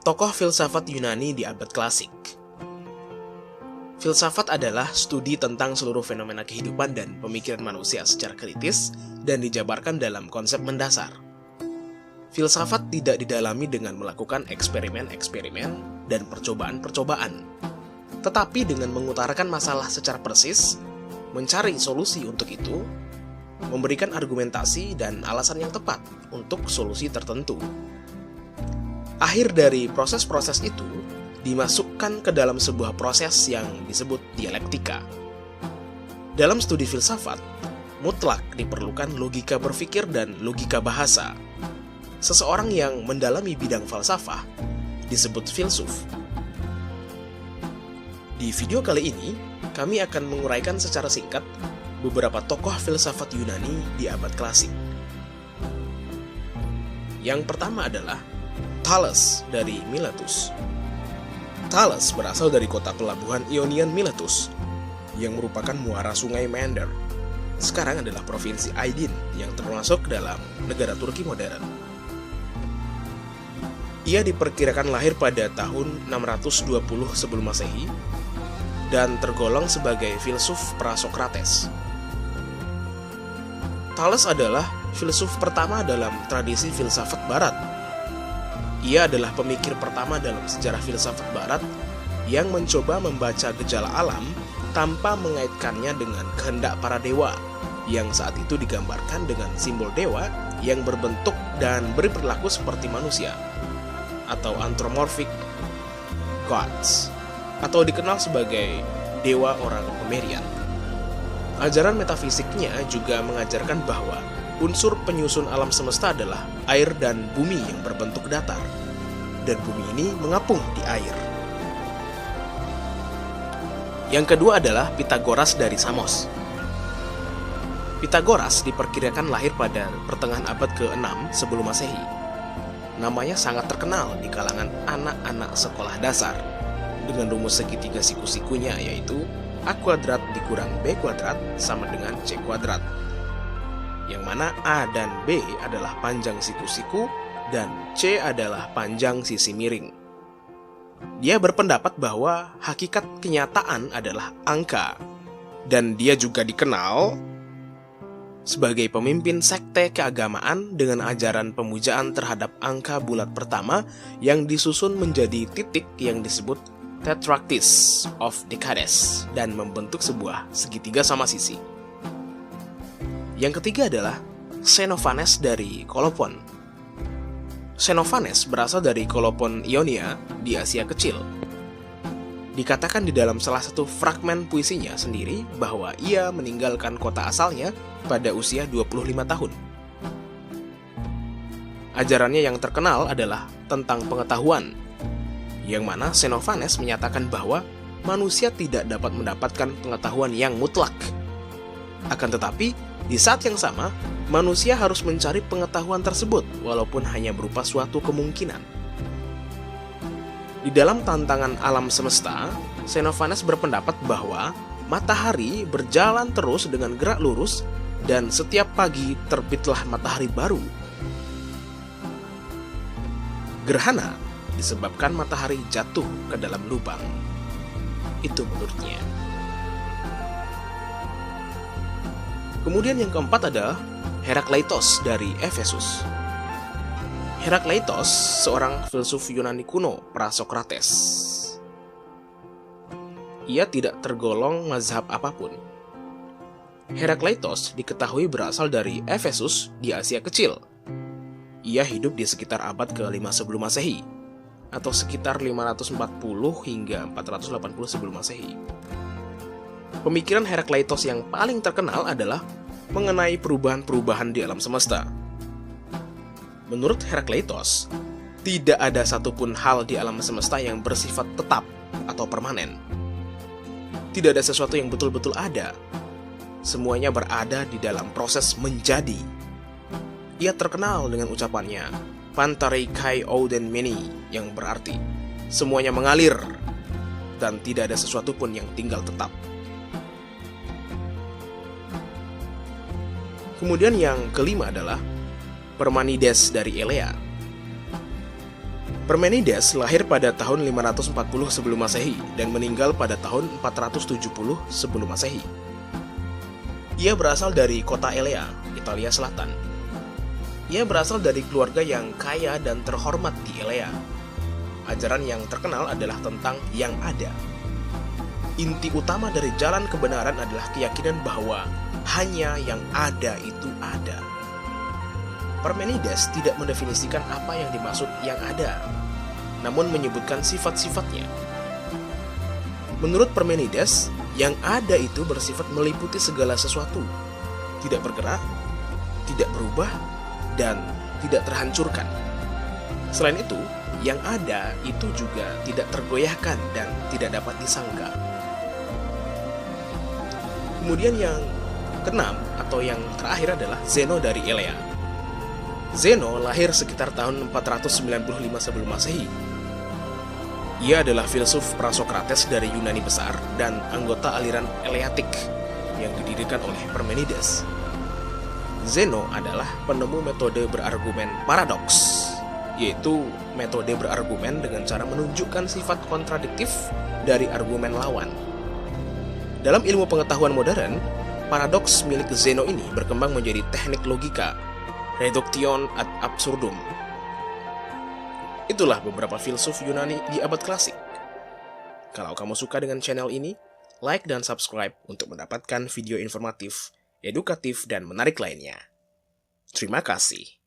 Tokoh filsafat Yunani di abad klasik. Filsafat adalah studi tentang seluruh fenomena kehidupan dan pemikiran manusia secara kritis dan dijabarkan dalam konsep mendasar. Filsafat tidak didalami dengan melakukan eksperimen-eksperimen dan percobaan-percobaan, tetapi dengan mengutarakan masalah secara persis, mencari solusi untuk itu, memberikan argumentasi dan alasan yang tepat untuk solusi tertentu. Akhir dari proses-proses itu dimasukkan ke dalam sebuah proses yang disebut dialektika. Dalam studi filsafat, mutlak diperlukan logika berpikir dan logika bahasa. Seseorang yang mendalami bidang falsafah disebut filsuf. Di video kali ini, kami akan menguraikan secara singkat beberapa tokoh filsafat Yunani di abad klasik. Yang pertama adalah Thales dari Miletus. Thales berasal dari kota pelabuhan Ionian Miletus, yang merupakan muara sungai Meander. Sekarang adalah provinsi Aydin yang termasuk dalam negara Turki modern. Ia diperkirakan lahir pada tahun 620 sebelum Masehi dan tergolong sebagai filsuf pra-Sokrates. Thales adalah filsuf pertama dalam tradisi filsafat barat. Ia adalah pemikir pertama dalam sejarah filsafat barat yang mencoba membaca gejala alam tanpa mengaitkannya dengan kehendak para dewa, yang saat itu digambarkan dengan simbol dewa yang berbentuk dan berperilaku seperti manusia, atau anthropomorphic gods, atau dikenal sebagai dewa orang Pemerian. Ajaran metafisiknya juga mengajarkan bahwa unsur penyusun alam semesta adalah air dan bumi yang berbentuk datar, dan bumi ini mengapung di air. Yang kedua adalah Pythagoras dari Samos. Pythagoras diperkirakan lahir pada pertengahan abad ke-6 sebelum Masehi. Namanya sangat terkenal di kalangan anak-anak sekolah dasar dengan rumus segitiga siku-sikunya, yaitu A kuadrat dikurang B kuadrat sama dengan C kuadrat, yang mana A dan B adalah panjang siku-siku dan C adalah panjang sisi miring. Dia berpendapat bahwa hakikat kenyataan adalah angka, dan dia juga dikenal sebagai pemimpin sekte keagamaan dengan ajaran pemujaan terhadap angka bulat pertama yang disusun menjadi titik yang disebut Tetractys of Decades dan membentuk sebuah segitiga sama sisi. Yang ketiga adalah Xenophanes dari Kolopon. Xenophanes berasal dari Kolopon Ionia di Asia Kecil. Dikatakan di dalam salah satu fragmen puisinya sendiri bahwa ia meninggalkan kota asalnya pada usia 25 tahun. Ajarannya yang terkenal adalah tentang pengetahuan, yang mana Xenophanes menyatakan bahwa manusia tidak dapat mendapatkan pengetahuan yang mutlak. Akan tetapi, di saat yang sama, manusia harus mencari pengetahuan tersebut walaupun hanya berupa suatu kemungkinan. Di dalam tantangan alam semesta, Xenophanes berpendapat bahwa matahari berjalan terus dengan gerak lurus dan setiap pagi terbitlah matahari baru. Gerhana disebabkan matahari jatuh ke dalam lubang. Itu menurutnya. Kemudian yang keempat adalah Herakleitos dari Efesus. Herakleitos seorang filsuf Yunani kuno pra-Sokrates. Ia tidak tergolong mazhab apapun. Herakleitos diketahui berasal dari Efesus di Asia Kecil. Ia hidup di sekitar abad ke-5 sebelum Masehi, atau sekitar 540 hingga 480 sebelum Masehi. Pemikiran Herakleitos yang paling terkenal adalah mengenai perubahan-perubahan di alam semesta. Menurut Herakleitos, tidak ada satupun hal di alam semesta yang bersifat tetap atau permanen. Tidak ada sesuatu yang betul-betul ada. Semuanya berada di dalam proses menjadi. Ia terkenal dengan ucapannya, Pantarei kai ouden meni, yang berarti semuanya mengalir dan tidak ada sesuatu pun yang tinggal tetap. Kemudian yang kelima adalah Parmenides dari Elea. Parmenides lahir pada tahun 540 sebelum Masehi dan meninggal pada tahun 470 sebelum Masehi. Ia berasal dari kota Elea, Italia Selatan. Ia berasal dari keluarga yang kaya dan terhormat di Elea. Ajaran yang terkenal adalah tentang yang ada. Inti utama dari jalan kebenaran adalah keyakinan bahwa hanya yang ada itu ada. Parmenides tidak mendefinisikan apa yang dimaksud yang ada, namun menyebutkan sifat-sifatnya. Menurut Parmenides, yang ada itu bersifat meliputi segala sesuatu, tidak bergerak, tidak berubah, dan tidak terhancurkan. Selain itu, yang ada itu juga tidak tergoyahkan dan tidak dapat disangka. Kemudian yang keenam atau yang terakhir adalah Zeno dari Elea. Zeno lahir sekitar tahun 495 sebelum Masehi. Ia adalah filsuf Prasokrates dari Yunani besar dan anggota aliran Eleatik yang didirikan oleh Parmenides. Zeno adalah penemu metode berargumen paradoks, yaitu metode berargumen dengan cara menunjukkan sifat kontradiktif dari argumen lawan. Dalam ilmu pengetahuan modern, paradoks milik Zeno ini berkembang menjadi teknik logika, reduction ad absurdum. Itulah beberapa filsuf Yunani di abad klasik. Kalau kamu suka dengan channel ini, like dan subscribe untuk mendapatkan video informatif, edukatif, dan menarik lainnya. Terima kasih.